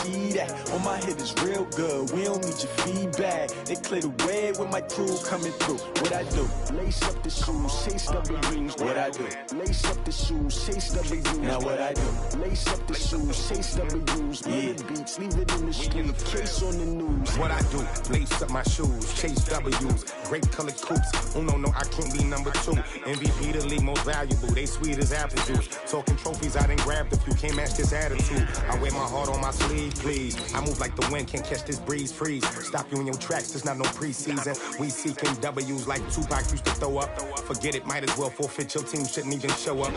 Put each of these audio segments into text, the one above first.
see that. On my hit is real good, we don't need your feedback. They clear the way with my crew coming through. What I do? Lace up the shoes, chase W's. What I do? Lace up the shoes, chase W's. Now what I do? Lace up the shoes, chase W's. Yeah, beats, leave it in the street, case on the news. What I do? Lace up my shoes, chase W's. Great colored coops. Oh no, I can't be number 2. MVP the league most valuable. They sweet as apple juice. Talking trophies I done grabbed a few. Can't match this attitude. I wear my heart on my sleeve, please. I move like the wind, can't catch this breeze, freeze. Stop you in your tracks, there's not no preseason. We seeking W's like Tupac used to throw up. Forget it, might as well forfeit. Your team shouldn't even show up.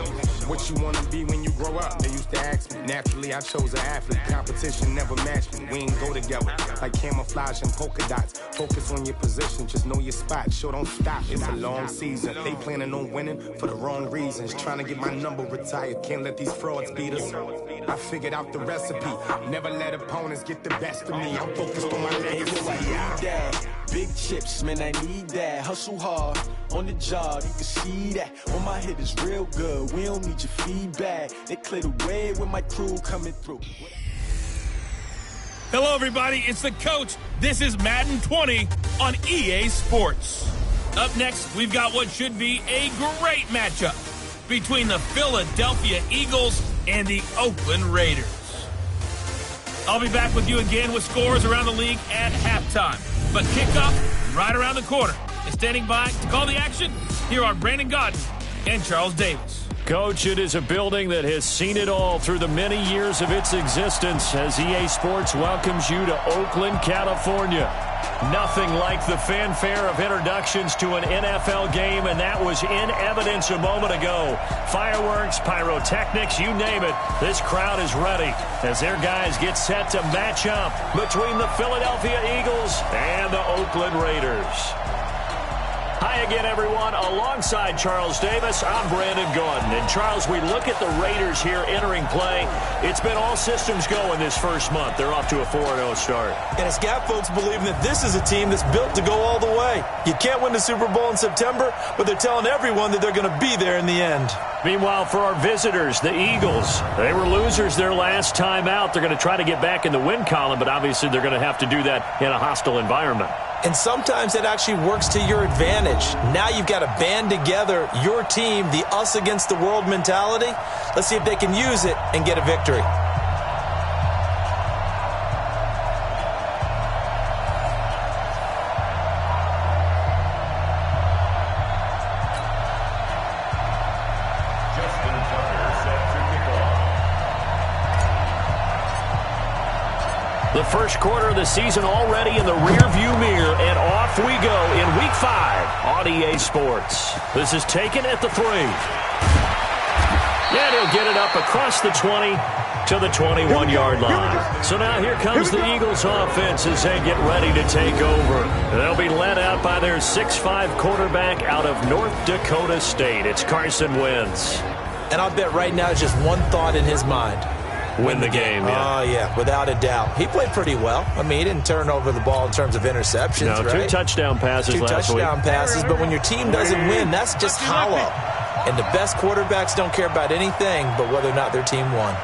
What you wanna be when you grow up? They used to ask me. Naturally, I chose an athlete. Competition never matched me. We ain't go together like camouflage and polka dots. Focus on your position, just know your spot. Sure, don't stop, it's a long season. They planning on winning for the wrong reasons. Trying to get my number retired. Can't let these frauds beat us. I figured out the recipe. Never let opponents get the best of me. I'm focused on my legacy. Big chips, man, I need that. Hustle hard on the job, you can see that. On my hit is real good, we don't need your feedback. They clear the way with my crew coming through. Hello, everybody. It's the coach. This is Madden 20 on EA Sports. Up next, we've got what should be a great matchup between the Philadelphia Eagles and the Oakland Raiders. I'll be back with you again with scores around the league at halftime. But kickoff right around the corner. And standing by to call the action, here are Brandon Godden and Charles Davis. Coach, it is a building that has seen it all through the many years of its existence as EA Sports welcomes you to Oakland, California. Nothing like the fanfare of introductions to an NFL game, and that was in evidence a moment ago. Fireworks, pyrotechnics, you name it. This crowd is ready as their guys get set to match up between the Philadelphia Eagles and the Oakland Raiders. Hi again, everyone. Alongside Charles Davis, I'm Brandon Gordon. And Charles, we look at the Raiders here entering play. It's been all systems go in this first month. They're off to a 4-0 start. And it's got folks believing that this is a team that's built to go all the way. You can't win the Super Bowl in September, but they're telling everyone that they're going to be there in the end. Meanwhile, for our visitors, the Eagles, they were losers their last time out. They're going to try to get back in the win column, but obviously they're going to have to do that in a hostile environment. And sometimes that actually works to your advantage. Now you've got to band together your team, the us against the world mentality. Let's see if they can use it and get a victory. The first quarter of the season already in the rearview mirror, and off we go in Week 5 on EA Sports. This is taken at the 3. And he'll get it up across the 20 to the 21-yard line. So now here comes the Eagles offense as they get ready to take over. They'll be led out by their 6'5 quarterback out of North Dakota State. It's Carson Wentz. And I'll bet right now it's just one thought in his mind. Win the game, yeah. Oh, yeah, without a doubt. He played pretty well. I mean, he didn't turn over the ball in terms of interceptions, no, right? 2 touchdown passes last week. 2 touchdown passes, but when your team doesn't win, that's just hollow. And the best quarterbacks don't care about anything but whether or not their team won.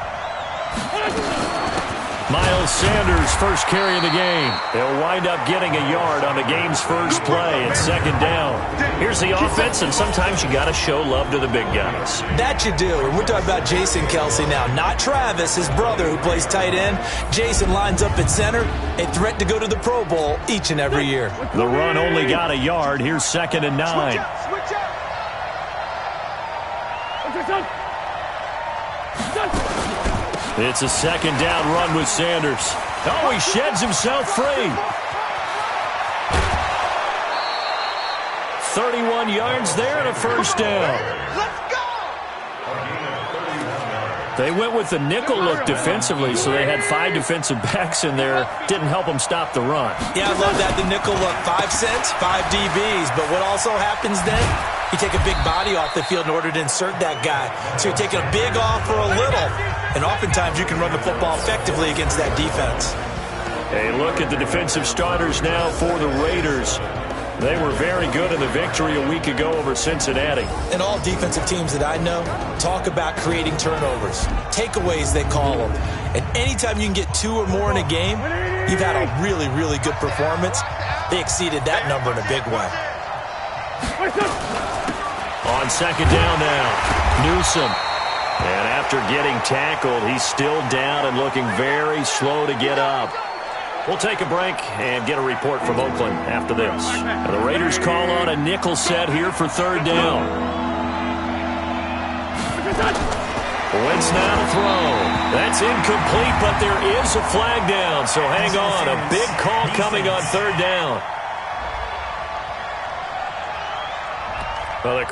Miles Sanders, first carry of the game. They'll wind up getting a yard on the game's first play at second down. Here's the offense, and sometimes you got to show love to the big guys. That you do. And we're talking about Jason Kelsey now, not Travis, his brother, who plays tight end. Jason lines up at center, a threat to go to the Pro Bowl each and every year. The run only got a yard. Here's 2nd and 9. It's a second down run with Sanders. Oh, he sheds himself free. 31 yards there and a first down. They went with the nickel look defensively, so they had 5 defensive backs in there. Didn't help them stop the run. Yeah, I love that, the nickel look. 5 cents, 5 DBs. But what also happens then, you take a big body off the field in order to insert that guy. So you're taking a big off for a little. And oftentimes you can run the football effectively against that defense. A look at the defensive starters now for the Raiders. They were very good in the victory a week ago over Cincinnati. And all defensive teams that I know talk about creating turnovers. Takeaways, they call them. And anytime you can get 2 or more in a game, you've had a really, really good performance. They exceeded that number in a big way. On second down now, Newsom. And after getting tackled, he's still down and looking very slow to get up. We'll take a break and get a report from Oakland after this. And the Raiders call on a nickel set here for third down. Wentz now to throw. That's incomplete, but there is a flag down. So hang on, a big call coming on third down. Well, the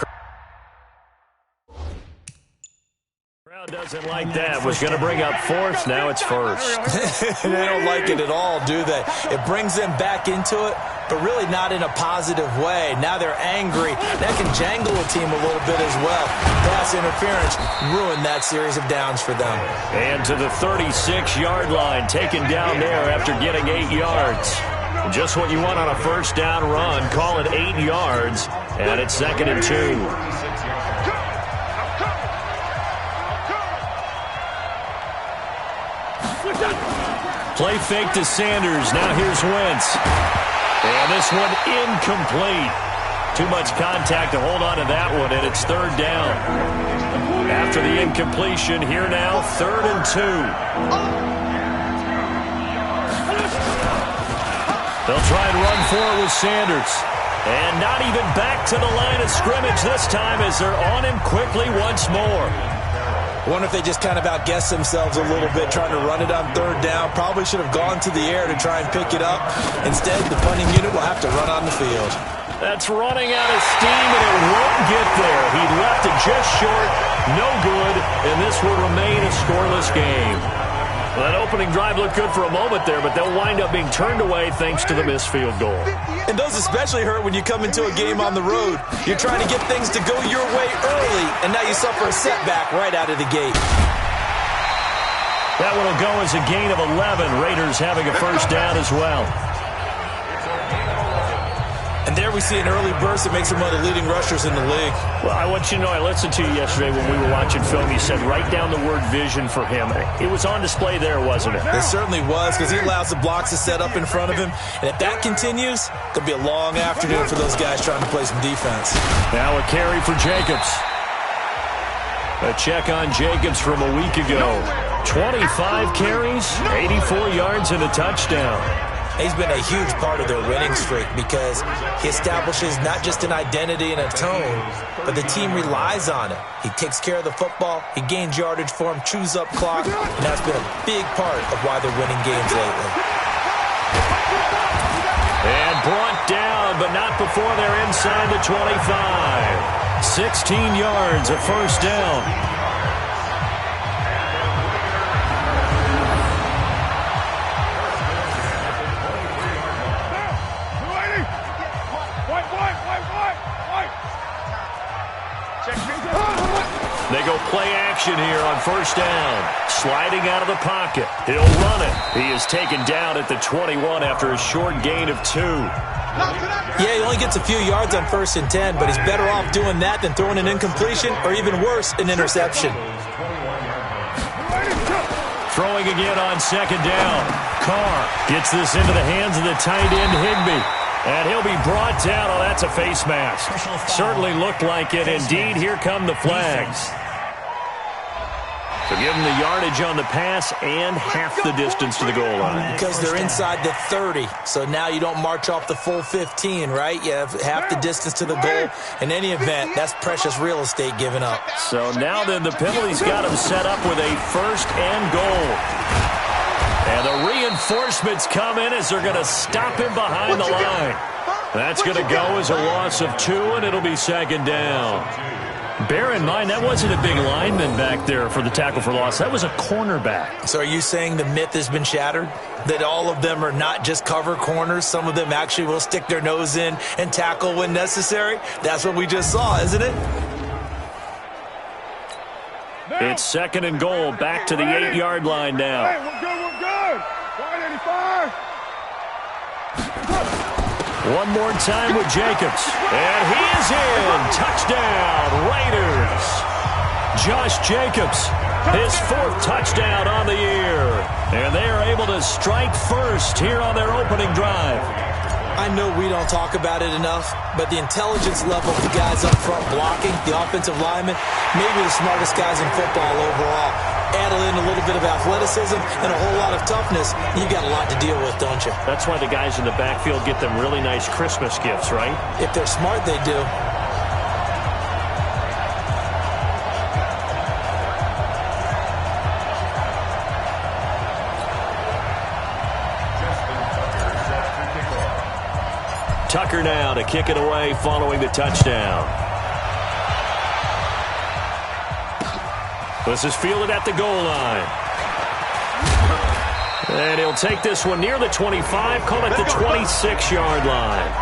crowd doesn't like that. Was going to bring up fourth. Now it's first. They don't like it at all, do they? It brings them back into it, but really not in a positive way. Now they're angry. That can jangle a team a little bit as well. Pass interference ruined that series of downs for them. And to the 36-yard line, taken down there after getting 8 yards. Just what you want on a first down run. Call it 8 yards, and it's 2nd and 2. Play fake to Sanders. Now here's Wentz. And this one incomplete. Too much contact to hold on to that one, and it's third down. After the incompletion, here now, 3rd and 2. They'll try and run for it with Sanders. And not even back to the line of scrimmage this time as they're on him quickly once more. I wonder if they just kind of outguessed themselves a little bit trying to run it on third down. Probably should have gone to the air to try and pick it up. Instead, the punting unit will have to run on the field. That's running out of steam, and it won't get there. He left it just short, no good, and this will remain a scoreless game. Well, that opening drive looked good for a moment there, but they'll wind up being turned away thanks to the missed field goal. And those especially hurt when you come into a game on the road. You're trying to get things to go your way early, and now you suffer a setback right out of the gate. That one will go as a gain of 11. Raiders having a first down as well. And there we see an early burst that makes him one of the leading rushers in the league. Well, I want you to know, I listened to you yesterday when we were watching film. You said write down the word vision for him. It was on display there, wasn't it? It certainly was, because he allows the blocks to set up in front of him. And if that continues, it could be a long afternoon for those guys trying to play some defense. Now a carry for Jacobs. A check on Jacobs from a week ago. 25 carries, 84 yards, and a touchdown. He's been a huge part of their winning streak because he establishes not just an identity and a tone, but the team relies on it. He takes care of the football, he gains yardage for him, chews up clock, and that's been a big part of why they're winning games lately. And brought down, but not before they're inside the 25. 16 yards, a first down. They go play action here on first down. Sliding out of the pocket. He'll run it. He is taken down at the 21 after a short gain of 2. Yeah, he only gets a few yards on 1st and 10, but he's better off doing that than throwing an incompletion or even worse, an interception. Throwing again on second down. Carr gets this into the hands of the tight end Higbee. And he'll be brought down. Oh, that's a face mask. Certainly looked like it. Indeed, here come the flags. So give them the yardage on the pass and half the distance to the goal line. Because they're inside the 30. So now you don't march off the full 15, right? You have half the distance to the goal. In any event, that's precious real estate given up. So now then the penalty's got him set up with a first and goal. And the reinforcements come in as they're going to stop him behind the line. That's going to go as a loss of 2, and it'll be second down. Bear in mind, that wasn't a big lineman back there for the tackle for loss. That was a cornerback. So are you saying the myth has been shattered? That all of them are not just cover corners? Some of them actually will stick their nose in and tackle when necessary? That's what we just saw, isn't it? It's second and goal, back to the 8-yard line now. Hey, we're good, we're good. 185. One more time with Jacobs. And he is in. Touchdown, Raiders. Josh Jacobs, his 4th touchdown on the year. And they are able to strike first here on their opening drive. I know we don't talk about it enough, but the intelligence level of the guys up front blocking, the offensive linemen, maybe the smartest guys in football overall. Add in a little bit of athleticism and a whole lot of toughness, you got a lot to deal with, don't you? That's why the guys in the backfield get them really nice Christmas gifts, right? If they're smart, they do. Tucker now to kick it away following the touchdown. This is fielded at the goal line. And he'll take this one near the 25, call it the 26-yard line.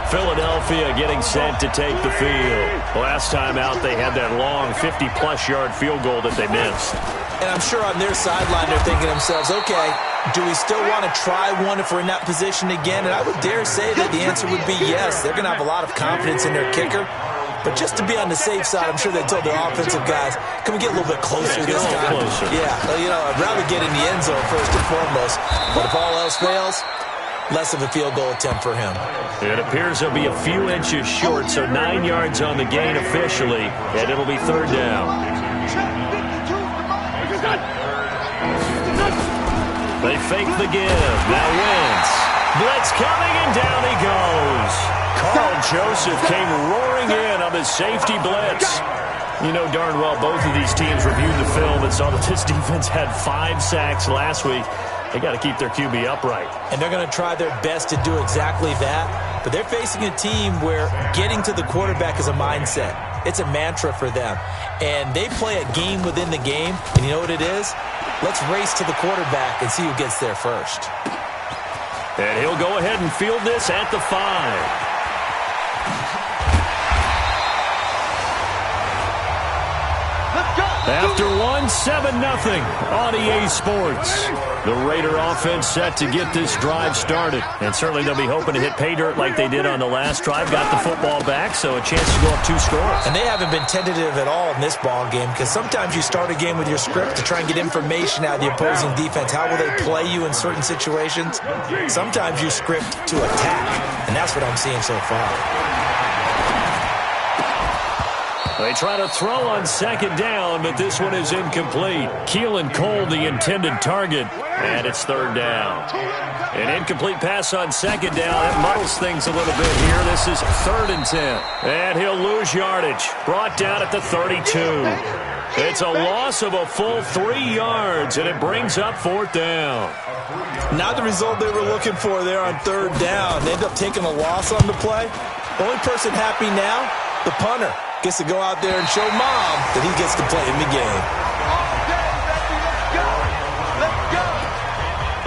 Philadelphia getting set to take the field. Last time out, they had that long 50-plus yard field goal that they missed. And I'm sure on their sideline they're thinking to themselves, okay, do we still want to try one if we're in that position again? And I would dare say that the answer would be yes. They're going to have a lot of confidence in their kicker. But just to be on the safe side, I'm sure they told their offensive guys, can we get a little bit closer this time? Closer. Yeah, I'd rather get in the end zone first and foremost. But if all else fails, less of a field goal attempt for him. It appears he'll be a few inches short, so 9 yards on the gain officially, and it'll be 3rd down. They fake the give. Now Wentz. Blitz coming, and down he goes. Carl Joseph came roaring in on the safety blitz. You know darn well both of these teams reviewed the film and saw that this defense had 5 sacks last week. They got to keep their QB upright. And they're going to try their best to do exactly that. But they're facing a team where getting to the quarterback is a mindset. It's a mantra for them. And they play a game within the game. And you know what it is? Let's race to the quarterback and see who gets there first. And he'll go ahead and field this at the 5. After 1-7-0 on EA Sports. The Raider offense set to get this drive started. And certainly they'll be hoping to hit pay dirt like they did on the last drive. Got the football back, so a chance to go up 2 scores. And they haven't been tentative at all in this ball game because sometimes you start a game with your script to try and get information out of the opposing defense. How will they play you in certain situations? Sometimes you script to attack, and that's what I'm seeing so far. They try to throw on 2nd down, but this one is incomplete. Keelan Cole, the intended target, and it's 3rd down. An incomplete pass on 2nd down. That muddles things a little bit here. This is 3rd and 10. And he'll lose yardage. Brought down at the 32. It's a loss of a full 3 yards, and it brings up 4th down. Not the result they were looking for there on 3rd down. They end up taking a loss on the play. Only person happy now, the punter. Gets to go out there and show Mom that he gets to play in the game.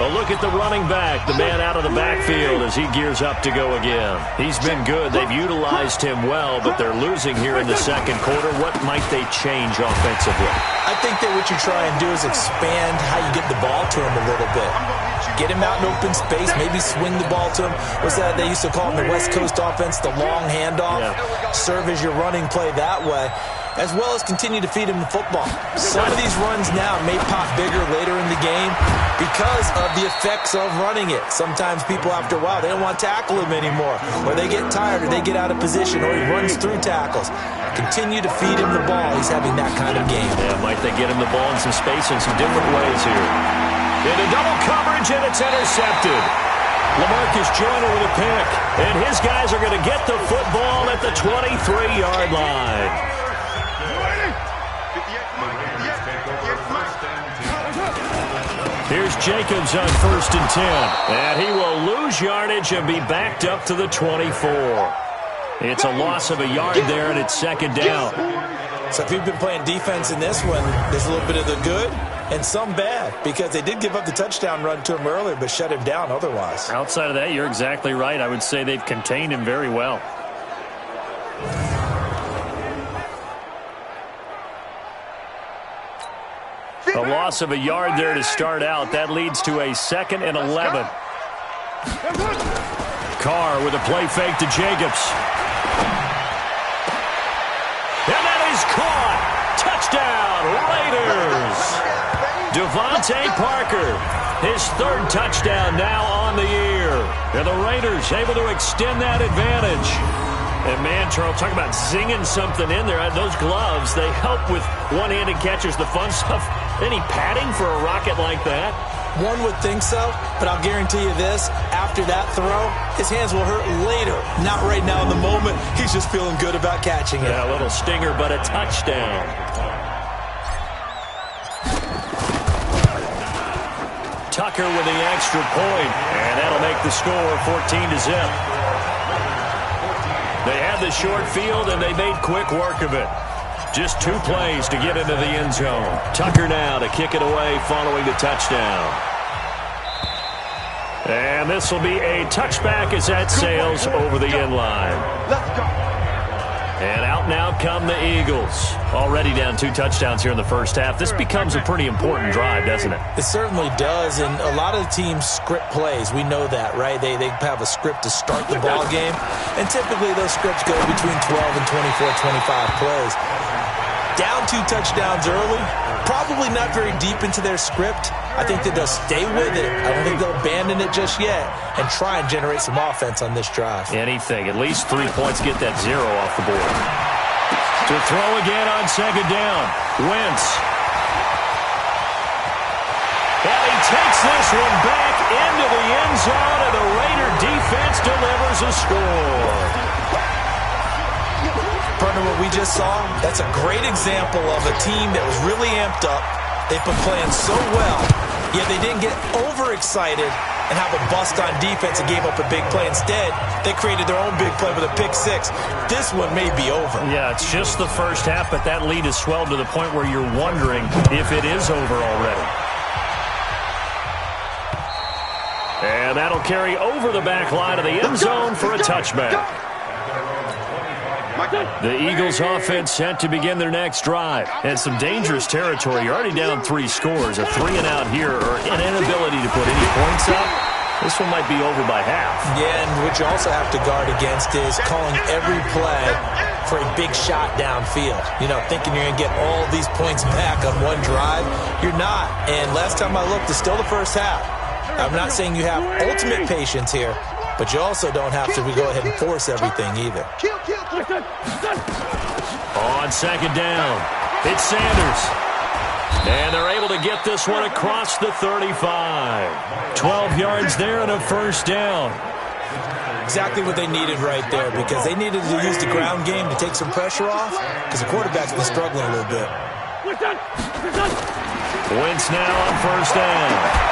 A look at the running back, the man out of the backfield as he gears up to go again. He's been good. They've utilized him well, but they're losing here in the 2nd quarter. What might they change offensively? I think that what you try and do is expand how you get the ball to him a little bit. Get him out in open space, maybe swing the ball to him. What's that they used to call in the West Coast offense, the long handoff? Yeah. Serve as your running play that way, as well as continue to feed him the football. Some of these runs now may pop bigger later in the game because of the effects of running it. Sometimes people, after a while, they don't want to tackle him anymore, or they get tired, or they get out of position, or he runs through tackles. Continue to feed him the ball. He's having that kind of game. Yeah, might they get him the ball in some space in some different ways here. Into double coverage, and it's intercepted. LaMarcus Joyner with a pick, and his guys are going to get the football at the 23-yard line. Here's Jacobs on 1st and 10, and he will lose yardage and be backed up to the 24. It's a loss of a yard there, and it's 2nd down. So if you've been playing defense in this one, there's a little bit of the good and some bad, because they did give up the touchdown run to him earlier, but shut him down otherwise. Outside of that, you're exactly right. I would say they've contained him very well. A loss of a yard there to start out. That leads to a 2nd and 11. Carr with a play fake to Jacobs. And that is caught. Touchdown, Raiders. Devontae Parker, his 3rd touchdown now on the year. And the Raiders able to extend that advantage. And, man, Charles, talk about zinging something in there. Those gloves, they help with one-handed catches, the fun stuff. Any padding for a rocket like that? One would think so, but I'll guarantee you this. After that throw, his hands will hurt later. Not right now in the moment. He's just feeling good about catching it. Yeah, a little stinger, but a touchdown. Tucker with the extra point, and that'll make the score 14-0. They had the short field, and they made quick work of it. Just 2 plays to get into the end zone. Tucker now to kick it away following the touchdown. And this will be a touchback as that sails over the end line. Let's go. And out now come the Eagles. Already down 2 touchdowns here in the first half. This becomes a pretty important drive, doesn't it? It certainly does, and a lot of the teams script plays. We know that, right? They have a script to start the ball game, and typically those scripts go between 12 and 24, 25 plays. Down 2 touchdowns early, probably not very deep into their script. I think that they'll stay with it. I don't think they'll abandon it just yet and try and generate some offense on this drive. Anything. At least 3 points, get that 0 off the board. To throw again on 2nd down. Wentz. And he takes this one back into the end zone, and the Raider defense delivers a score. Partner, what we just saw, that's a great example of a team that was really amped up. They've been playing so well, yet they didn't get overexcited and have a bust on defense and gave up a big play. Instead, they created their own big play with a pick 6. This one may be over. Yeah, it's just the first half, but that lead has swelled to the point where you're wondering if it is over already. And that'll carry over the back line of the end zone for a touchback. The Eagles offense set to begin their next drive. And some dangerous territory. You're already down 3 scores. A 3-and-out here or an inability to put any points up. This one might be over by half. Yeah, and what you also have to guard against is calling every play for a big shot downfield. You know, thinking you're going to get all these points back on one drive. You're not. And last time I looked, it's still the first half. I'm not saying you have ultimate patience here, but you also don't have to go ahead and force everything either. On 2nd down, it's Sanders. And they're able to get this one across the 35. 12 yards there and a first down. Exactly what they needed right there, because they needed to use the ground game to take some pressure off, because the quarterback's been struggling a little bit. Wentz now on 1st down.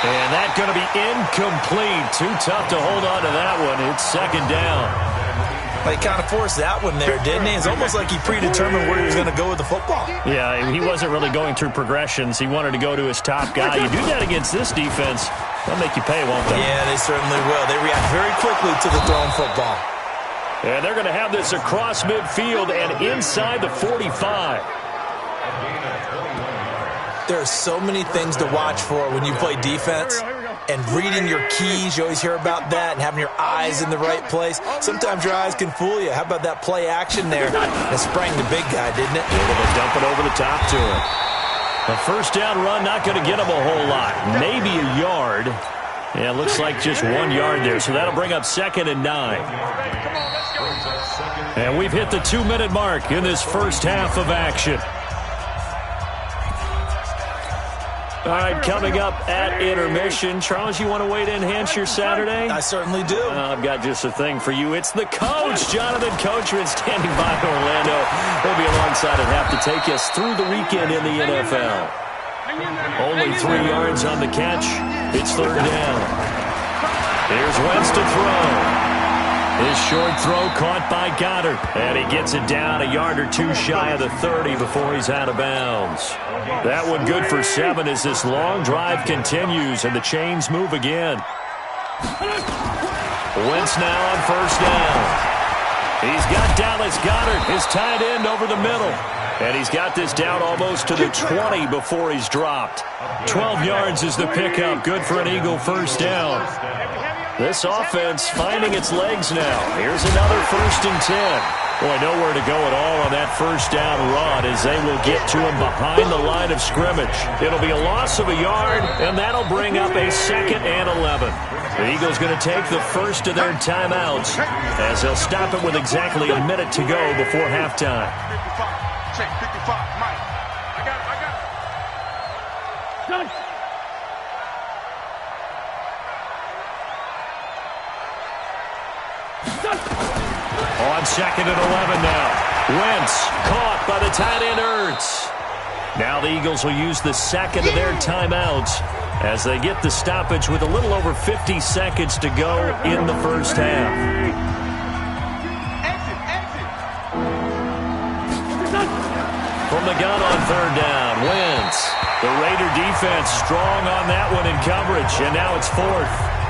And that's going to be incomplete. Too tough to hold on to that one. It's 2nd down. He kind of forced that one there, didn't he? It's almost like he predetermined where he was going to go with the football. Yeah, he wasn't really going through progressions. He wanted to go to his top guy. You do that against this defense, they'll make you pay, won't they? Yeah, they certainly will. They react very quickly to the thrown football. And they're going to have this across midfield and inside the 45. There are so many things to watch for when you play defense, and reading your keys, you always hear about that, and having your eyes in the right place. Sometimes your eyes can fool you. How about that play action there? That sprang the big guy, didn't it? Able to dump it over the top to him. A 1st down run, not going to get him a whole lot. Maybe a yard. Yeah, it looks like just 1 yard there, so that'll bring up 2nd and 9. And we've hit the 2-minute mark in this first half of action. All right, coming up at intermission. Charles, you want to wait to enhance your Saturday? I certainly do. I've got just a thing for you. It's the coach, Jonathan Coachman, standing by in Orlando. He'll be alongside and have to take us through the weekend in the NFL. Only 3 yards on the catch. It's 3rd down. Here's Wentz to throw. His short throw caught by Goddard. And he gets it down a yard or 2 shy of the 30 before he's out of bounds. That one good for 7 as this long drive continues and the chains move again. Wentz now on 1st down. He's got Dallas Goedert, his tight end, over the middle. And he's got this down almost to the 20 before he's dropped. 12 yards is the pickup. Good for an Eagle first down. This offense finding its legs now. Here's another 1st and 10. Boy, nowhere to go at all on that first down run as they will get to him behind the line of scrimmage. It'll be a loss of a yard, and that'll bring up a 2nd and 11. The Eagles going to take the first of their timeouts as they'll stop it with exactly a minute to go before halftime. 55. Check 55. Mike. I got it. Done. On 2nd and 11 now. Wentz caught by the tight end Ertz. Now the Eagles will use the 2nd of their timeouts as they get the stoppage with a little over 50 seconds to go in the first half. From the gun on 3rd down, Wentz. The Raider defense strong on that one in coverage, and now it's 4th.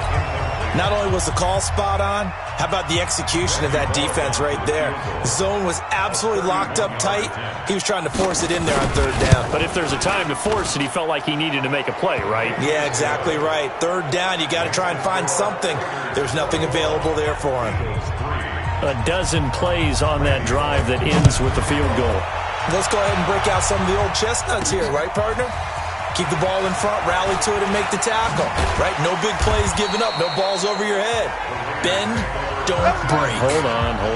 Not only was the call spot on, how about the execution of that defense right there? The zone was absolutely locked up tight. He was trying to force it in there on 3rd down. But if there's a time to force it, he felt like he needed to make a play, right? Yeah, exactly right. 3rd down, you got to try and find something. There's nothing available there for him. A dozen plays on that drive that ends with the field goal. Let's go ahead and break out some of the old chestnuts here, right, partner? Keep the ball in front, rally to it, and make the tackle. Right? No big plays given up. No balls over your head. Bend, don't break. Hold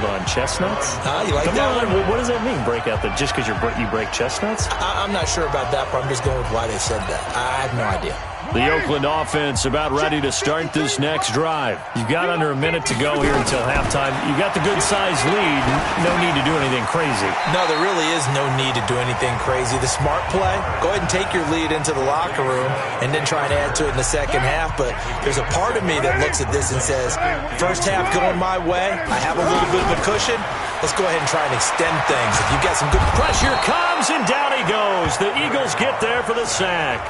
on. Chestnuts? You like Come that on. one? What does that mean, break out? Just because you break chestnuts? I'm not sure about that, but I'm just going with why they said that. I have no idea. The Oakland offense about ready to start this next drive. You've got under a minute to go here until halftime. You've got the good-sized lead. No need to do anything crazy. No, there really is no need to do anything crazy. The smart play, go ahead and take your lead into the locker room and then try and add to it in the second half. But there's a part of me that looks at this and says, first half going my way, I have a little bit of a cushion. Let's go ahead and try and extend things. If you've got some good pressure comes, and down he goes. The Eagles get there for the sack.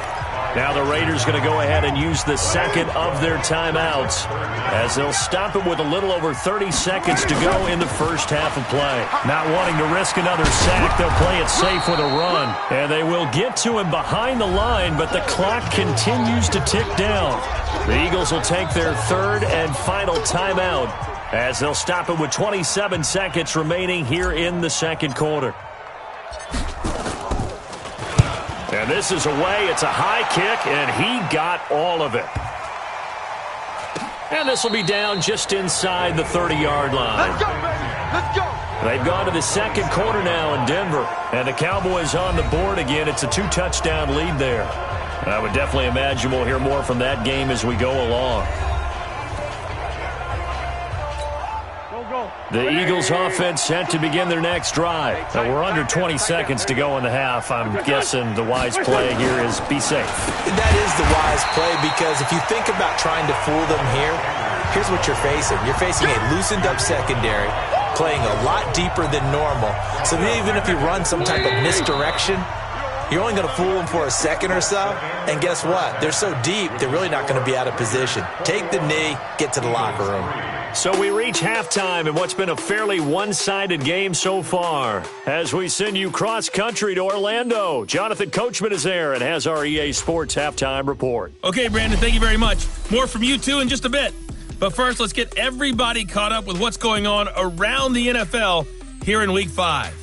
Now the Raiders going to go ahead and use the 2nd of their timeouts as they'll stop it with a little over 30 seconds to go in the first half of play. Not wanting to risk another sack, they'll play it safe with a run. And they will get to him behind the line, but the clock continues to tick down. The Eagles will take their 3rd and final timeout as they'll stop it with 27 seconds remaining here in the 2nd quarter. And this is away. It's a high kick, and he got all of it. And this will be down just inside the 30-yard line. Let's go, baby. Let's go. They've gone to the 2nd quarter now in Denver, and the Cowboys on the board again. It's a 2-touchdown lead there. And I would definitely imagine we'll hear more from that game as we go along. The Eagles offense set to begin their next drive. Now we're under 20 seconds to go in the half. I'm guessing the wise play here is be safe. That is the wise play because if you think about trying to fool them here, here's what you're facing. You're facing a loosened up secondary, playing a lot deeper than normal. So even if you run some type of misdirection, you're only going to fool them for a second or so. And guess what? They're so deep, they're really not going to be out of position. Take the knee, get to the locker room. So we reach halftime in what's been a fairly one-sided game so far. As we send you cross-country to Orlando, Jonathan Coachman is there and has our EA Sports halftime report. Okay, Brandon, thank you very much. More from you, too, in just a bit. But first, let's get everybody caught up with what's going on around the NFL here in Week 5.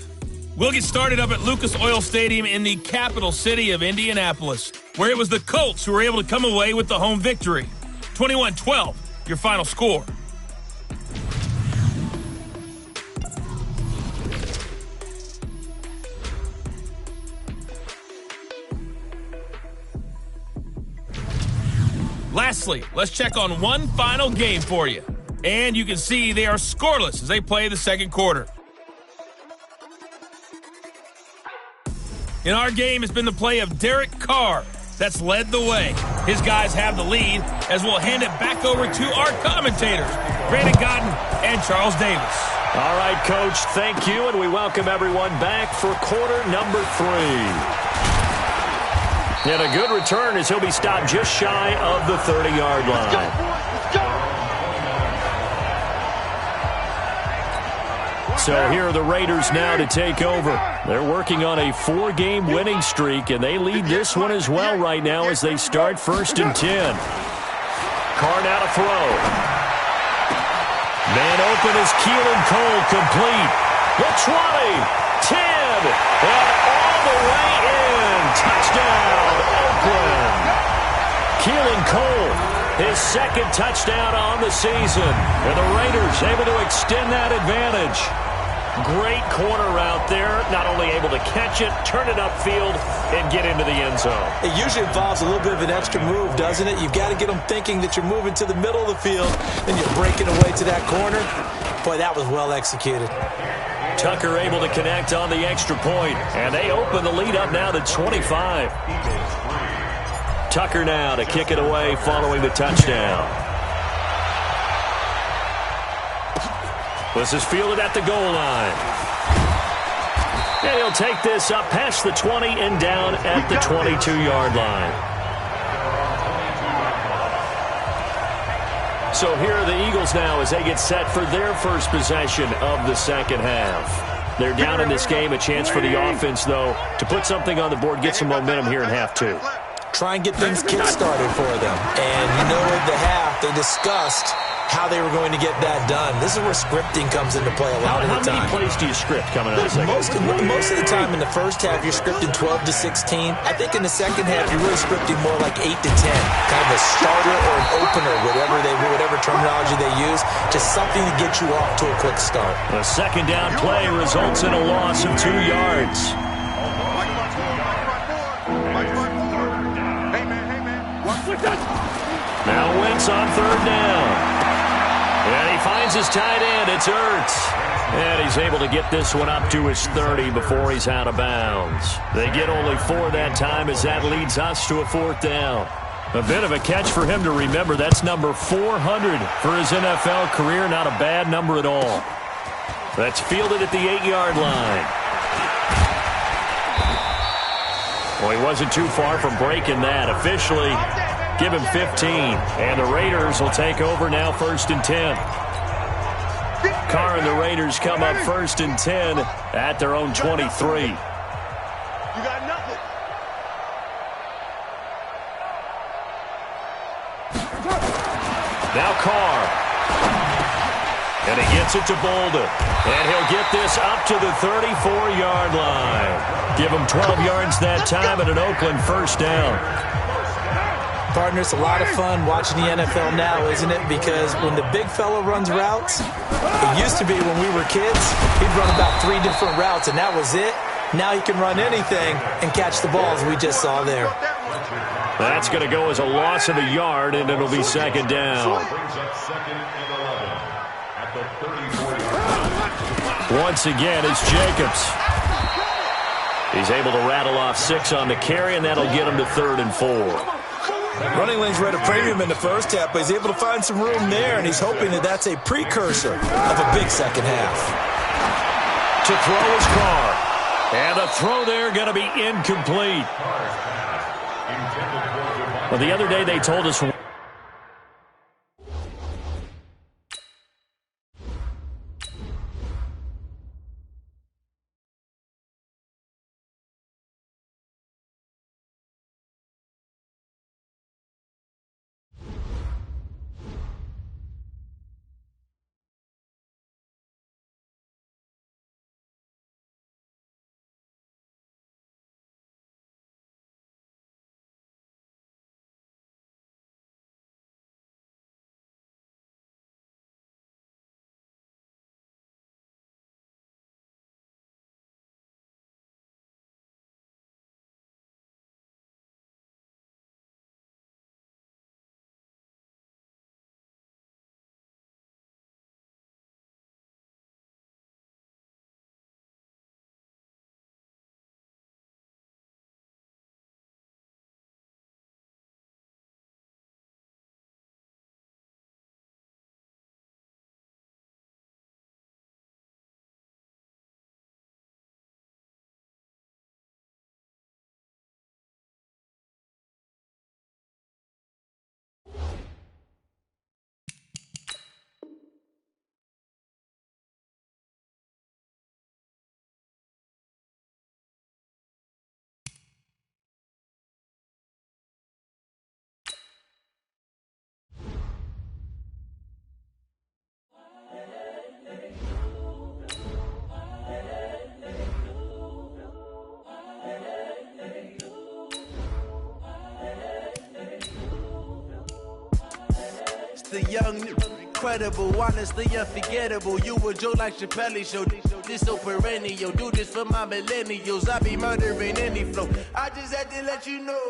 We'll get started up at Lucas Oil Stadium in the capital city of Indianapolis, where it was the Colts who were able to come away with the home victory. 21-12, your final score. Lastly, let's check on one final game for you. And you can see they are scoreless as they play the 2nd quarter. In our game, it's been the play of Derek Carr that's led the way. His guys have the lead as we'll hand it back over to our commentators, Brandon Godden and Charles Davis. All right, Coach, thank you, and we welcome everyone back for quarter number 3. And a good return as he'll be stopped just shy of the 30-yard line. Let's go, boys. Let's go. So here are the Raiders now to take over. They're working on a 4-game winning streak, and they lead this one as well right now as they start 1st and 10. Carr now to throw. Man open is Keelan Cole, complete. The 20, 10, and all the way in. Touchdown, Oakland. Keelan Cole, his 2nd touchdown on the season. And the Raiders able to extend that advantage. Great corner route there. Not only able to catch it, turn it upfield, and get into the end zone. It usually involves a little bit of an extra move, doesn't it? You've got to get them thinking that you're moving to the middle of the field, and you're breaking away to that corner. Boy, that was well executed. Tucker able to connect on the extra point, and they open the lead up now to 25. Tucker now to kick it away following the touchdown. This is fielded at the goal line. And he'll take this up past the 20 and down at the 22-yard line. So here are the Eagles now as they get set for their first possession of the second half. They're down in this game. A chance for the offense, though, to put something on the board, get some momentum here in half 2. Try and get things kick-started for them. And you know at the half, they discussed how they were going to get that done. This is where scripting comes into play a lot of the time. How many plays do you script coming out of the second? Most of the time in the first half, you're scripting 12 to 16. I think in the second half, you're really scripting more like 8 to 10. Kind of a starter or an opener, whatever terminology they use. Just something to get you off to a quick start. A second down play results in a loss of 2 yards. Now Wentz on 3rd down. And he finds his tight end. It's Ertz. And he's able to get this one up to his 30 before he's out of bounds. They get only 4 that time as that leads us to a 4th down. A bit of a catch for him to remember. That's number 400 for his NFL career. Not a bad number at all. That's fielded at the 8-yard line. Well, he wasn't too far from breaking that. Officially, give him 15. And the Raiders will take over now 1st and 10. Carr and the Raiders come up 1st and 10 at their own 23. You got nothing. Now Carr. And he gets it to Bolden. And he'll get this up to the 34-yard line. Give him 12 yards that time at an Oakland 1st down. Partner, it's a lot of fun watching the NFL now, isn't it? Because when the big fella runs routes, it used to be when we were kids, he'd run about 3 different routes, and that was it. Now he can run anything and catch the balls we just saw there. That's going to go as a loss of a yard, and it'll be 2nd down. Once again, it's Jacobs. He's able to rattle off 6 on the carry, and that'll get him to 3rd and 4. Running lanes were at a premium in the first half, but he's able to find some room there, and he's hoping that that's a precursor of a big second half. To throw his Carr. And the throw there going to be incomplete. Well, the other day they told us the young, incredible, honestly unforgettable. You a joke like Chappelle Show. This so perennial. Do this for my millennials. I be murdering any flow. I just had to let you know.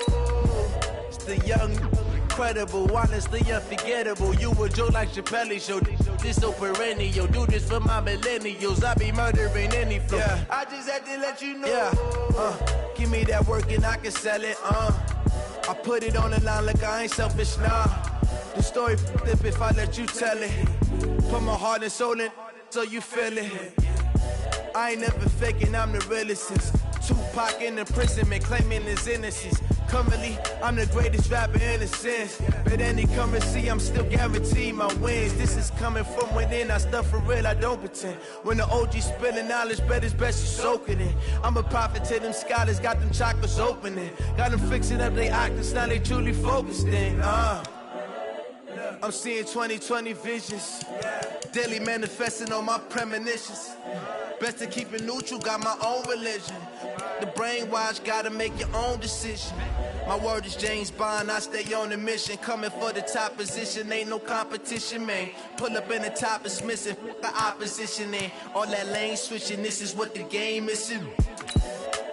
It's the young, incredible, honestly unforgettable. You a joke like Chappelle Show. This so perennial. Do this for my millennials. I be murdering any flow. Yeah. I just had to let you know. Yeah. Give me that work and I can sell it. I put it on the line like I ain't selfish, nah. The story flip if I let you tell it. Put my heart and soul in so you feel it. I ain't never faking, I'm the realest. Tupac in imprisonment, claiming his innocence. Currently, I'm the greatest rapper in a sense. But any currency, I'm still guaranteed my wins. This is coming from within, I stuff for real, I don't pretend. When the OG spilling knowledge, bet it's best you soak it in. I'm a prophet to them scholars, got them chakras opening. Got them fixing up they octaves, now they truly focused in. I'm seeing 2020 visions. Daily manifesting on my premonitions. Best to keep it neutral, got my own religion. The brainwash, gotta make your own decision. My word is James Bond, I stay on a mission. Coming for the top position, ain't no competition, man. Pull up in the top, it's missing, the opposition, and all that lane switching, this is what the game is.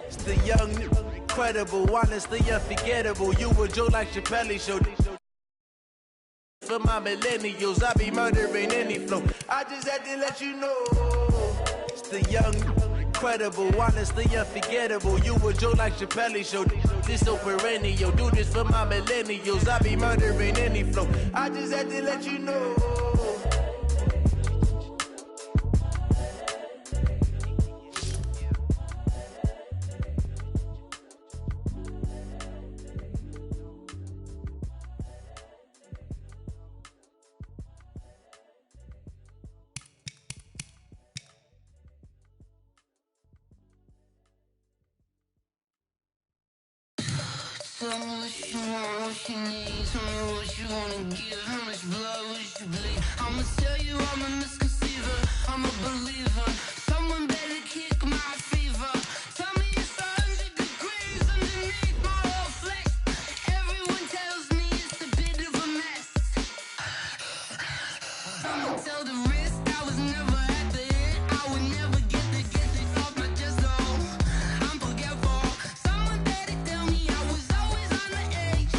It's the young, incredible, honestly unforgettable. You a joke like Chappelle Show. For my millennials, I be murdering any flow. I just had to let you know. It's the young, incredible, honestly unforgettable. You a joke like Chappelle Show. This so perennial. Do this for my millennials. I be murdering any flow. I just had to let you know. Tell me what you want, what you need. Tell me what you wanna give. How much blood would you bleed? I'ma tell you I'm a misconceiver. I'm a believer. Someone better kick my fever. Tell me it's 100 degrees underneath my whole flesh. Everyone tells me it's a bit of a mess. I'ma tell the risk I was never at the end. I would never get it off my chest. Oh, I'm forgetful. Someone better tell me I was always on the edge.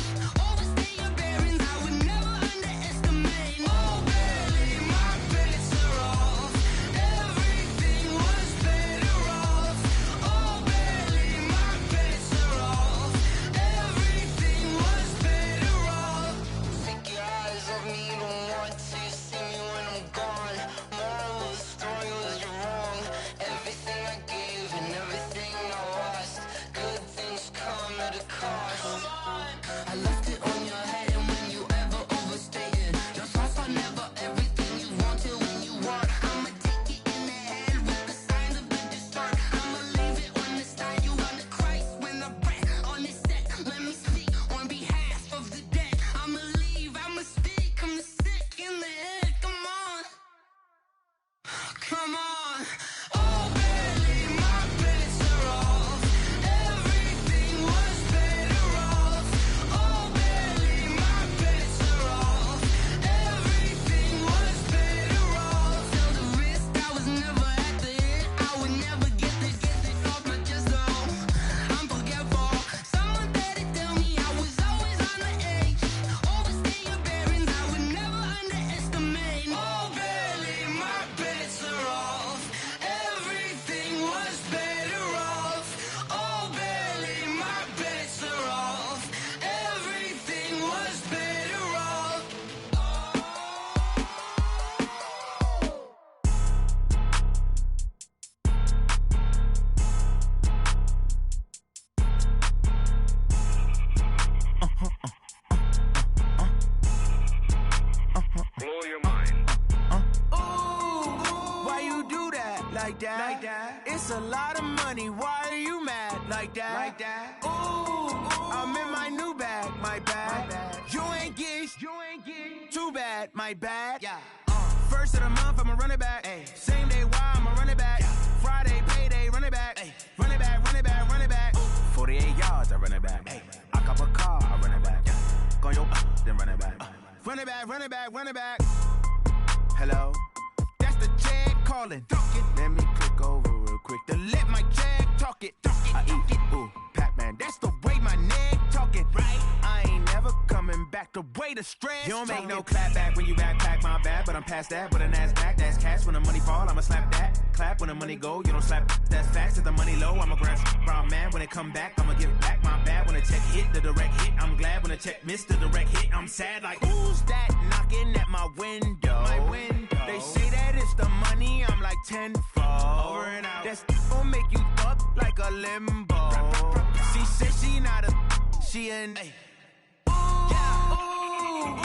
Overstay your bearings, I would never underestimate. Oh, barely, my bets are off. Everything was better off. Oh, barely, my bets are off. Everything was better off. Take your eyes off me, you don't want to see me when I'm gone. Moral of the story was you're wrong. Everything I gave and everything I lost. Good things come at a cost. I left it on your head, and when you ever overstay it, your thoughts are never everything you wanted when you want. I'ma take it in the head with the signs of the distort. I'ma leave it on the side. You on the Christ when the breath on this set. Let me speak on behalf of the dead. I'ma leave, I'ma speak. I'm the sick in the head. Come on, come on. Oh, barely, my bets are off. Everything was better off. Oh, barely, my bets are off. Everything was better off. Tell the risk I was never at the end. I would never get it off my chest. Oh, I'm forgetful. Someone better tell me I was always on the edge. Overstay your bearings, I would never underestimate. Oh, barely, my bets are off. Everything was better off. Oh, barely, my bets are off. Everything was better off. Blow your mind. Why you do that? Like that? It's a lot of money. Why are you mad? Like that? Ooh, I'm in my new bag. My bad. You ain't getting too bad. My bad. Yeah. First of the month, I'ma run it back. Same day, why I'ma run it back. Friday, payday, run it back. Run it back, run it back, run it back. 48 yards, I run it back. I cop a car, I run it back. Go your then run it back. Run it back, run it back, run it back. Hello? That's the jag calling. Let me click over real quick to let my jag talk it. I eat it, ooh, Pac-Man. That's the way my neck talking. Right? I ain't never coming back the way the stress. You don't make no clap back when you backpack, my bad. But I'm past that with a NASDAQ. That's cash when the money fall, I'ma slap that. Clap when the money go, you don't slap. That's facts. If the money low, I'ma grab brown man. When it come back, I'ma give back my bad. When the check hit, the direct hit. I'm glad when the check missed the direct hit. I'm sad like, who's that knocking at my window? My window. They say that it's the money, I'm like tenfold. Over and out. That's gon' make you up like a limbo. She said she not a, she an. Ooh, yeah. Ooh,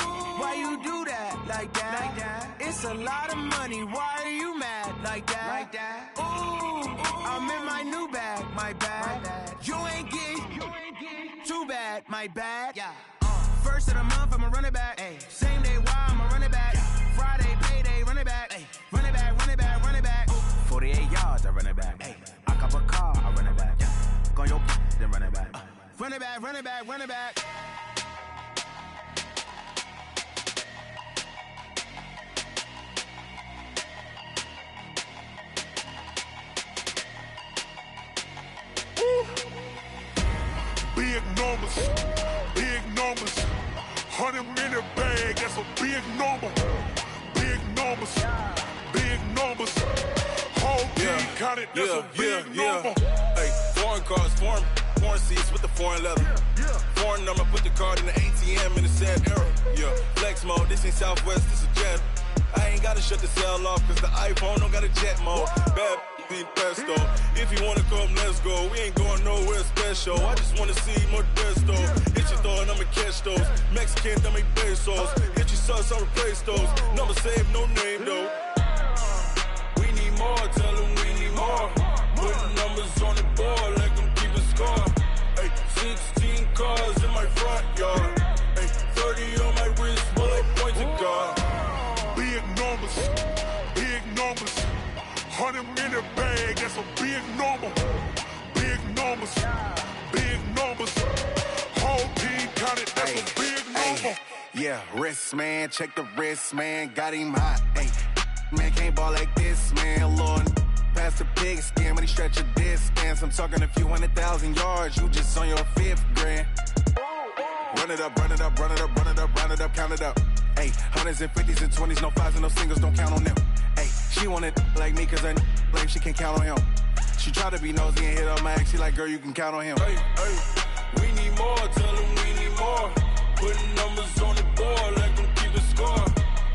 why you do that like that? Like that? It's a lot of money. Why are you mad like that? Like that? Ooh, I'm in my new bag, my bad. You ain't getting too bad, my bad. Yeah. First of the month, I'ma run it back. Ay. Same day, why I'ma run it back. Yeah. Friday, payday, run it back. Ay. Run it back, run it back, run it back. 48 yards, I run it back. Ay. I cop a car, I run it back. Yeah. Go on your then run it back. Run it back, run it back, run it back. Big numbers, big numbers. 100-minute bag, that's a big number. Big numbers, big numbers. Whole team counted, that's a big number. Hey, foreign cars, foreign seats with the foreign leather. Foreign number, put the card in the ATM in the sad era. Yeah, flex mode, this ain't Southwest, this is Jet. I ain't gotta shut the cell off, cause the iPhone don't got a jet mode. Bad need pesto. If you wanna come, let's go. We ain't going nowhere special. I just wanna see more desto. Hit your thought, I'ma catch those. Mexican, I'ma make pesos. Hit your sauce, I'll replace those. Number save, no name though. We need more, tell them we need more. Putting numbers on the board, let them keep a score. Hey, 16 cars in my front yard. Hey, 30 on my wrist, bullet pointed car. Big numbers, big numbers. 100-minute bag, that's a big number. Big numbers, big numbers. Whole team counted, that's a big number. Yeah, wrist man, check the wrist man, got him hot. Ay, man can't ball like this, man. Lord, past the pig skin when he stretch a distance. I'm talking a few 100,000 yards, you just on your 5th grand. Run it up, run it up, run it up, run it up, run it up, count it up. Ay, 100s and 50s and 20s, no 5s and no singles, don't count on them. Ay, she wanted like me cause I blame she can count on him. She tried to be nosy and hit up my ex, she like, girl, you can count on him. Hey, we need more, tell them we need more. Putting numbers on the board, let them keep a score.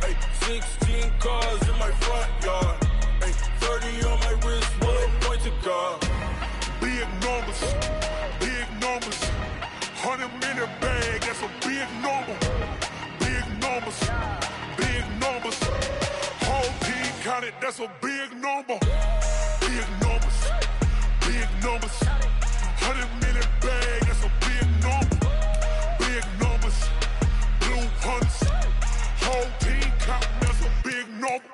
Hey, 16 cars in my front yard. Hey, 30 on my wrist, bullet pointed car. Big numbers, big numbers. 100-minute bag, that's a big number. Big numbers, big numbers. Whole team counted, that's a big number. Big numbers, big numbers. 100-minute bag, that's a big number. Big numbers, blue hunts. Whole team counting, that's a big number.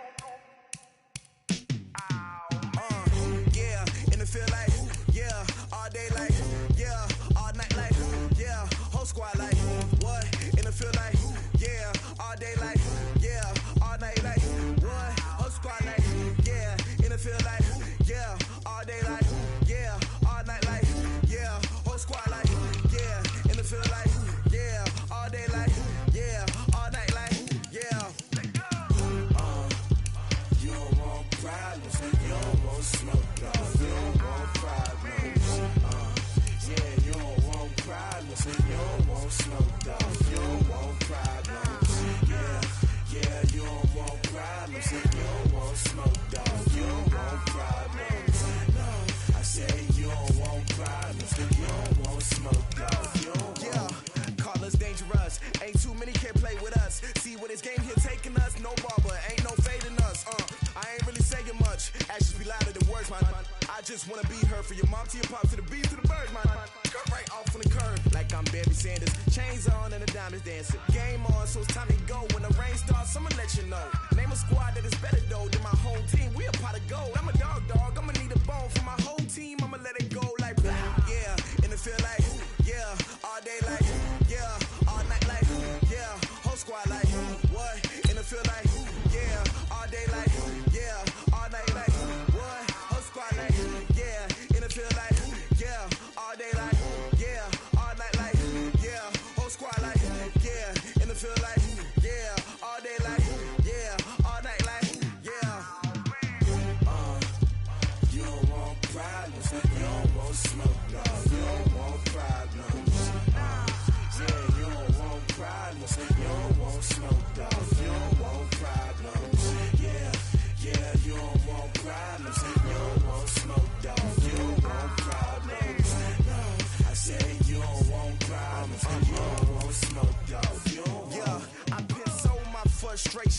Yeah, in the feel like, yeah, all day like, yeah, all night like, yeah, whole squad like, what? In the feel like, yeah, all day like, yeah, all night like, what? Whole squad like, yeah, in the feel like, yeah, all day like, yeah, all night like, yeah, whole squad like, yeah, in the feel like, yeah, all day like, yeah, all night like, yeah. You don't want problems, you don't want smoke, dog. You don't want problems. Yeah, you don't want problems, you don't want smoke, dog. You don't want problems. Yeah, you don't want problems, you don't want smoke, dog. You don't want problems. No, I say you don't want problems, you don't want smoke, dog. You don't want. Yeah, call us dangerous. Ain't too many can play with us. See what this game here taking us. No barber, ain't no fading us. I ain't really saying much. Actions be louder than words, man. I just wanna be heard from your mom to your pop to the beat to the bird, man. Cut right off on the curb, like I'm Barry Sanders. Chains on and the diamonds dancing. Game on, so it's time to go. When the rain starts, I'ma let you know. Name a squad that is better though than my whole team. We a pot of gold. I'm a dog. I'ma need a bone for my whole team. I'ma let it go like blah. Yeah, in the feel like, yeah, all day like, yeah, all night like, yeah, whole squad like.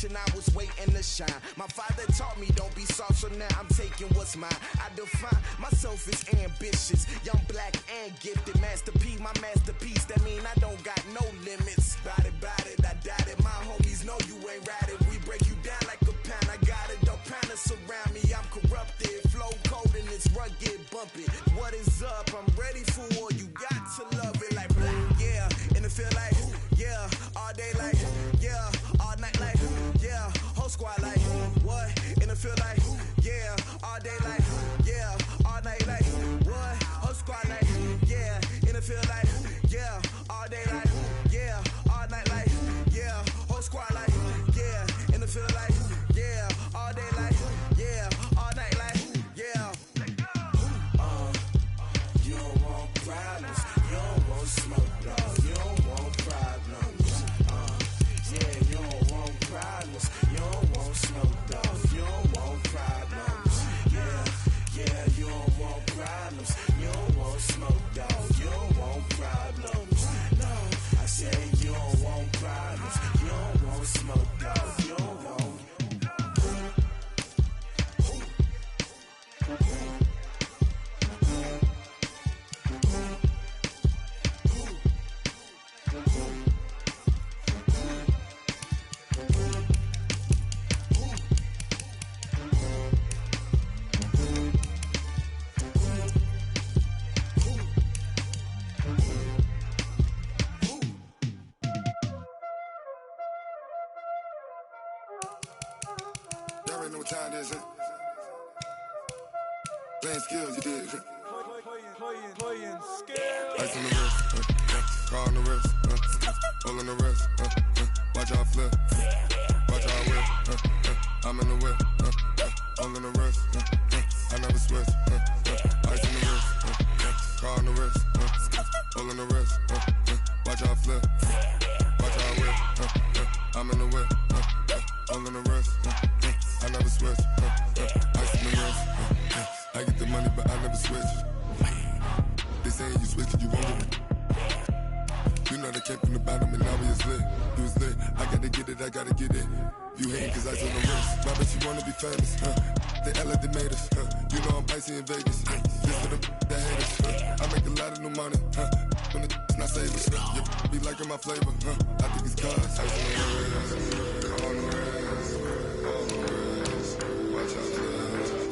generation, I was waiting to shine. My father taught me don't be soft, so now I'm taking what's mine. I define myself as ambitious, young, black, and gifted. Master P, my masterpiece, that mean I don't got no limits. Bout it, I doubt it. My homies know you ain't ratted. We break you down like a pound. I got it, don't pound us around me. I'm corrupted, flow cold and it's rugged, bumpy. What is up? I'm ready for war. You got to love it like black, yeah. And it feel like, yeah. All day like, yeah. All night like, yeah. Whole squad like, what? And it feel like, yeah. All day like, yeah. All night like, what? Whole squad like, yeah. And it feel like, yeah. All day like, yeah. All night like, yeah. Whole squad like, yeah. And it feel like, yeah. All day like, yeah. All night like, yeah. You don't want problems. You don't want smoke, no. You don't want problems. Yeah, you don't want problems. You don't want smoke, dog. You don't want problems. Yeah, you don't want problems. You don't want smoke, dog. You don't want problems. No, I said you don't want problems. You don't want smoke, dog. You don't want. Y'all already know what time it is, huh? Playing skills, you did, huh? Playing skills. Ice on the wrist, car on the wrist, all on the wrist, watch out flip, watch out whip, I'm in the whip, all on the wrist, I never switch, ice on the wrist, car on the wrist, all on the wrist, watch out flip, watch out whip, I'm in the whip, all on the wrist, I never switch, ice on the wrist, I get the money but I never switch. They saying you switch it, you won't get it. You know they came from the bottom and now we is lit. You was lit, I gotta get it, I gotta get it. You hating cause I on the wrist. Why bet you wanna be famous, They act like they made us, You know I'm icy in Vegas, This for the that hate us, I make a lot of new money, When it's not savers, You be liking my flavor, I think it's cause ice on the wrist, on the wrist, on the wrist. Watch out,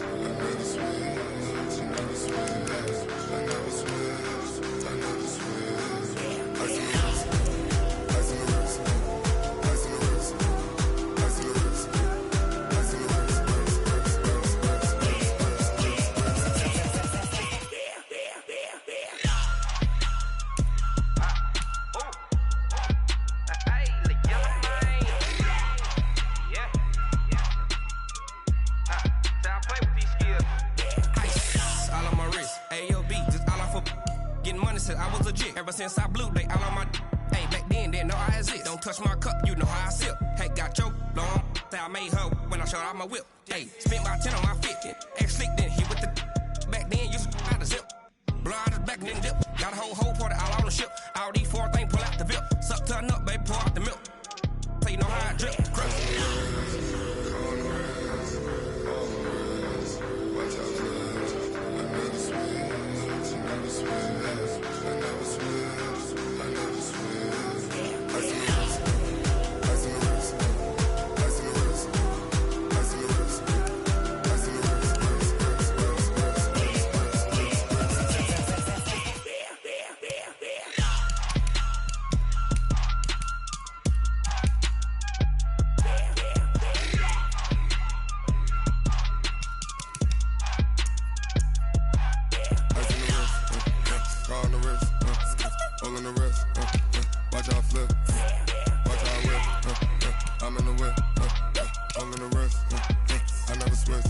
I never switch, I never switch. I never switch, I never switch. Ice in the wrist, ice in the wrist, ice in the wrist, ice in the wrist, ice in the wrist, I was legit. Ever since I blew, they all on my hey, back then, didn't know I exist. Don't touch my cup, you know how I sip. Hey, got choked, long. Say I made her when I showed out my whip. Hey, spent my 10 on my 50. Ex-slick, then hit with the back then, used to out the zip. Blow out his back, then dip. Got a whole party all on the ship. All these four things, pull out the VIP. Suck to a nut, baby, pour out the milk. So you know how I drip. Crush. Watch out, I never switch, I never switch. I never switch, I never switch. Ice in the wrist, ice in the wrist, ice in the wrist, ice in the wrist, ice in the wrist, car on the wrist, all on the wrist, watch out flip, watch out whip, I'm in the whip, all on the wrist, I never switch.